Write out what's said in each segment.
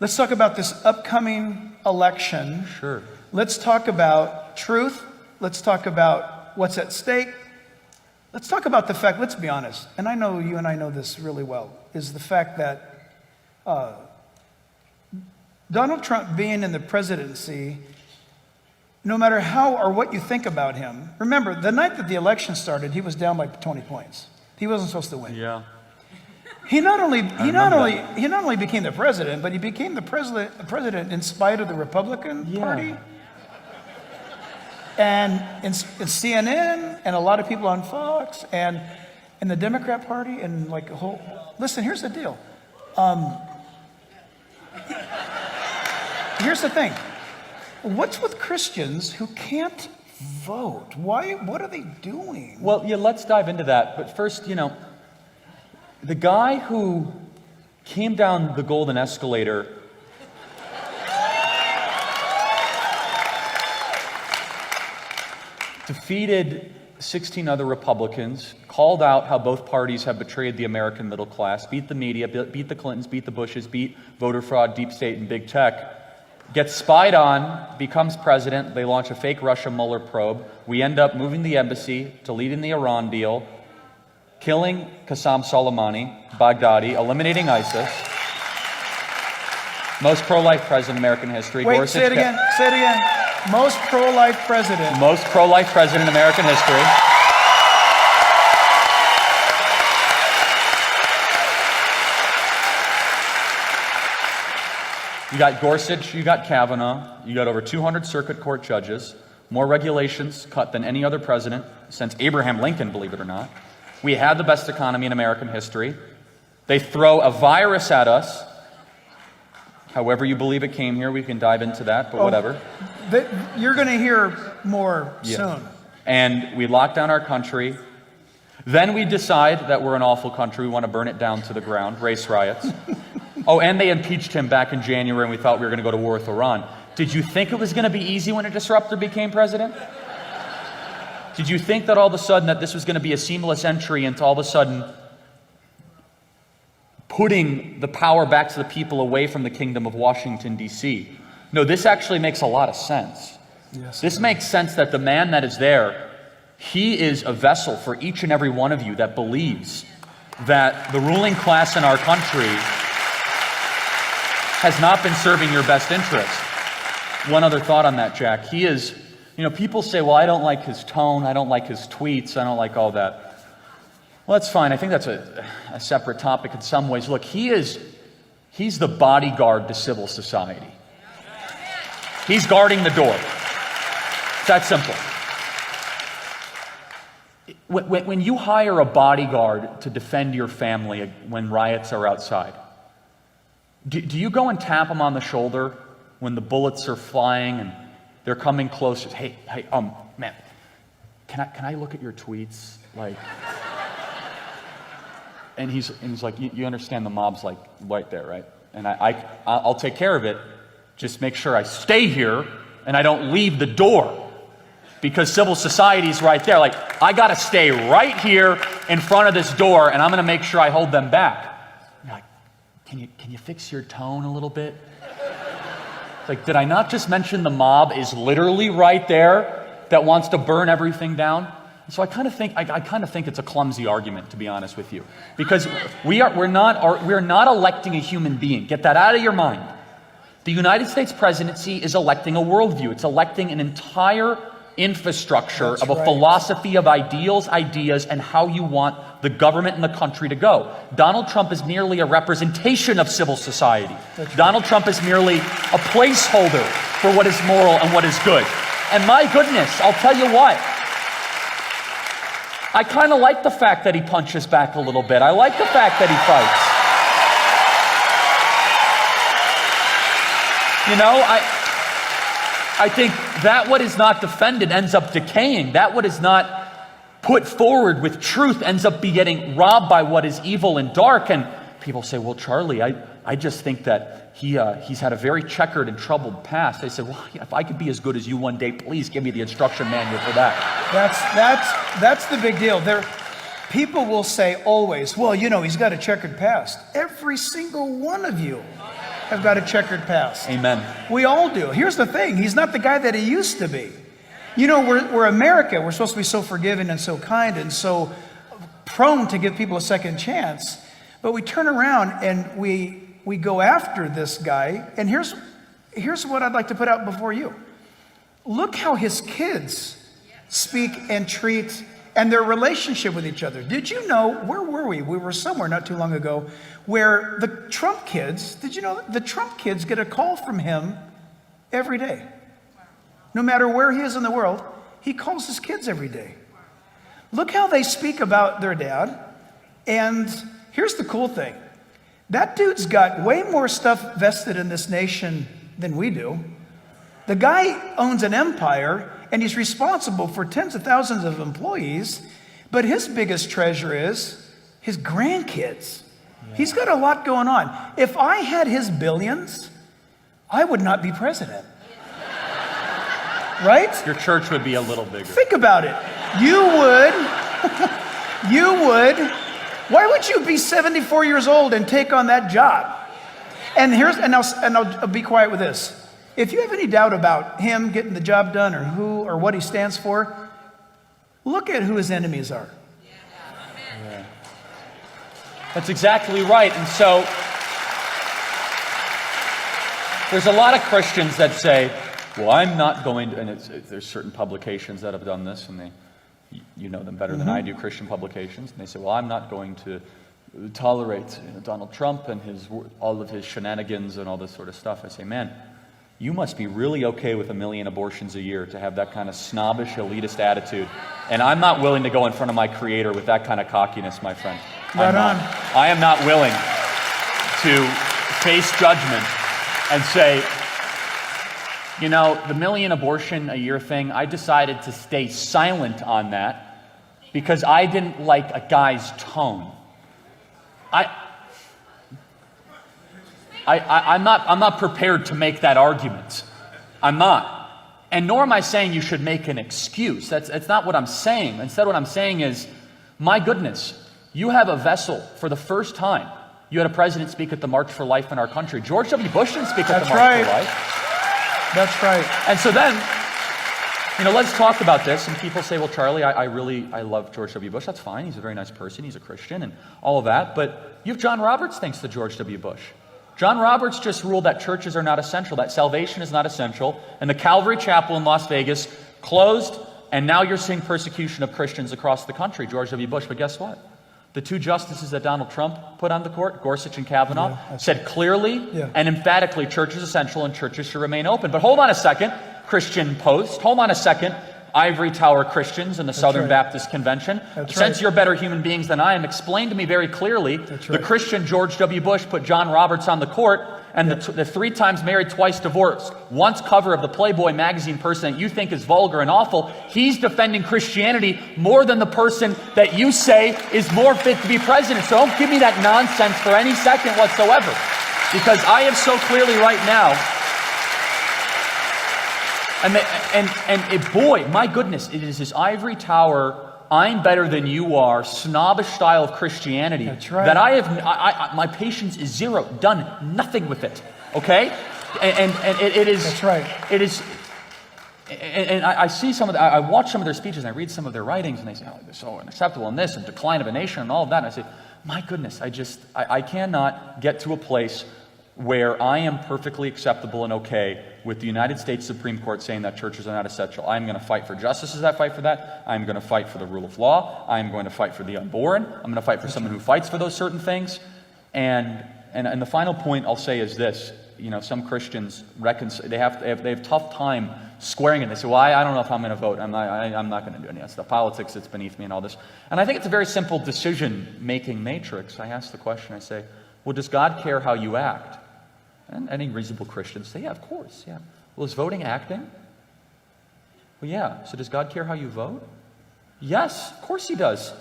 Let's talk about this upcoming election. Sure. Let's talk about truth. Let's talk about what's at stake. Let's talk about the fact, let's be honest, and I know you and I know this really well, is the fact that Donald Trump being in the presidency, no matter how or what you think about him, remember, the night that the election started, he was down by 20 points. He wasn't supposed to win. Yeah. He not only became the president, but he became the president in spite of the Republican Party and in CNN and a lot of people on Fox and in the Democrat Party and like a whole. Listen, here's the deal. Here's the thing. What's with Christians who can't vote? Why? What are they doing? Well, yeah, let's dive into that. But first, the guy who came down the golden escalator defeated 16 other Republicans, called out how both parties have betrayed the American middle class, beat the media, beat the Clintons, beat the Bushes, beat voter fraud, deep state, and big tech, gets spied on, becomes president. They launch a fake Russia Mueller probe. We end up moving the embassy, deleting the Iran deal, killing Qasem Soleimani, Baghdadi, eliminating ISIS. Most pro-life president in American history. Wait, say it again. Say it again. Most pro-life president. Most pro-life president in American history. You got Gorsuch, you got Kavanaugh, you got over 200 circuit court judges, more regulations cut than any other president since Abraham Lincoln, believe it or not. We had the best economy in American history. They throw a virus at us. However you believe it came here, we can dive into that, but whatever. You're going to hear more soon. And we lock down our country. Then we decide that we're an awful country. We want to burn it down to the ground, race riots. And they impeached him back in January, and we thought we were going to go to war with Iran. Did you think it was going to be easy when a disruptor became president? Did you think that all of a sudden that this was going to be a seamless entry into all of a sudden putting the power back to the people away from the kingdom of Washington, D.C.? No, this actually makes a lot of sense. Yes, this makes sense that the man that is there, he is a vessel for each and every one of you that believes that the ruling class in our country has not been serving your best interest. One other thought on that, Jack. He is, people say, well, I don't like his tone, I don't like his tweets, I don't like all that. Well, that's fine. I think that's a separate topic in some ways. Look, he's the bodyguard to civil society. He's guarding the door. It's that simple. When you hire a bodyguard to defend your family when riots are outside, do you go and tap them on the shoulder when the bullets are flying and they're coming closer? Hey, man, can I look at your tweets? And he's like, you understand the mob's like right there, right? And I'll take care of it. Just make sure I stay here and I don't leave the door, because civil society's right there. I got to stay right here in front of this door, and I'm going to make sure I hold them back. You're like, can you fix your tone a little bit? It's like, did I not just mention the mob is literally right there that wants to burn everything down? So I kind of think it's a clumsy argument, to be honest with you, because we're not electing a human being. Get that out of your mind. The United States presidency is electing a worldview. It's electing an entire infrastructure of a philosophy of ideals, ideas, and how you want the government and the country to go. Donald Trump is merely a representation of civil society. Donald Trump is merely a placeholder for what is moral and what is good. And my goodness, I'll tell you what. I kind of like the fact that he punches back a little bit. I like the fact that he fights. I think that what is not defended ends up decaying. That what is not put forward with truth ends up getting robbed by what is evil and dark. And people say, well, Charlie, I just think that he's had a very checkered and troubled past. I said, well, if I could be as good as you one day, please give me the instruction manual for that. That's the big deal. People will say always, well, he's got a checkered past. Every single one of you have got a checkered past. Amen. We all do. Here's the thing. He's not the guy that he used to be. You know, we're America. We're supposed to be so forgiving and so kind and so prone to give people a second chance. But we turn around and we go after this guy. And here's what I'd like to put out before you. Look how his kids speak and treat and their relationship with each other. Did you know, where were we? We were somewhere not too long ago where the Trump kids, did you know the Trump kids get a call from him every day? No matter where he is in the world, he calls his kids every day. Look how they speak about their dad. And here's the cool thing. That dude's got way more stuff vested in this nation than we do. The guy owns an empire, and he's responsible for tens of thousands of employees, but his biggest treasure is his grandkids. Yeah. He's got a lot going on. If I had his billions, I would not be president. Right? Your church would be a little bigger. Think about it. You would. Why would you be 74 years old and take on that job? And I'll be quiet with this. If you have any doubt about him getting the job done or who or what he stands for, look at who his enemies are. Yeah. That's exactly right. And so there's a lot of Christians that say, well, I'm not going to, and there's certain publications that have done this, and you know them better than I do, Christian publications, and they say, well, I'm not going to tolerate Donald Trump and all of his shenanigans and all this sort of stuff. I say, man, you must be really okay with 1 million abortions a year to have that kind of snobbish, elitist attitude. And I'm not willing to go in front of my Creator with that kind of cockiness, my friend. Right on. I am not willing to face judgment and say, you know, the 1 million abortion a year thing, I decided to stay silent on that because I didn't like a guy's tone. I'm not prepared to make that argument. I'm not. And nor am I saying you should make an excuse. That's not what I'm saying. Instead, what I'm saying is, my goodness, you have a vessel for the first time. You had a president speak at the March for Life in our country. George W. Bush didn't speak at the March for Life. That's right. And so then, you know, let's talk about this. And people say, well, Charlie, I love George W. Bush. That's fine. He's a very nice person. He's a Christian and all of that. But you have John Roberts thanks to George W. Bush. John Roberts just ruled that churches are not essential, that salvation is not essential, and the Calvary Chapel in Las Vegas closed, and now you're seeing persecution of Christians across the country, George W. Bush. But guess what? The two justices that Donald Trump put on the court, Gorsuch and Kavanaugh, said clearly and emphatically church is essential and churches should remain open. But hold on a second, Christian Post. Hold on a second, Ivory Tower Christians in the Southern Baptist Convention. Since you're better human beings than I am, explain to me very clearly the Christian George W. Bush put John Roberts on the court, and the 3 times married, twice divorced, once cover of the Playboy magazine person that you think is vulgar and awful, he's defending Christianity more than the person that you say is more fit to be president. So don't give me that nonsense for any second whatsoever. Because I have so clearly right now, and boy, my goodness, it is this ivory tower, I'm better than you are, snobbish style of Christianity. That's right. That my patience is zero, done nothing with it. Okay, and it is. That's right. It is. And I see I watch some of their speeches and I read some of their writings and they say, oh, they're so unacceptable in this and decline of a nation and all of that. And I say, my goodness, I cannot get to a place where I am perfectly acceptable and okay with the United States Supreme Court saying that churches are not essential. I'm going to fight for justices that fight for that. I'm going to fight for the rule of law. I'm going to fight for the unborn. I'm going to fight for someone who fights for those certain things. And the final point I'll say is this. You know, some Christians they have tough time squaring it. They say, well, I don't know if I'm going to vote. I'm not going to do any of that stuff. Politics, it's beneath me and all this. And I think it's a very simple decision-making matrix. I ask the question, I say, well, does God care how you act? And any reasonable Christians say, yeah, of course, yeah. Well, is voting acting? Well, yeah. So does God care how you vote? Yes, of course he does.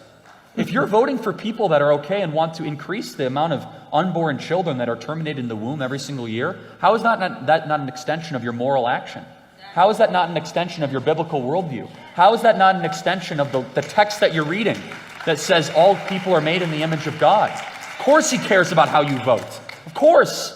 If you're voting for people that are okay and want to increase the amount of unborn children that are terminated in the womb every single year, how is that not an extension of your moral action? How is that not an extension of your biblical worldview? How is that not an extension of the text that you're reading that says all people are made in the image of God? Of course he cares about how you vote. Of course.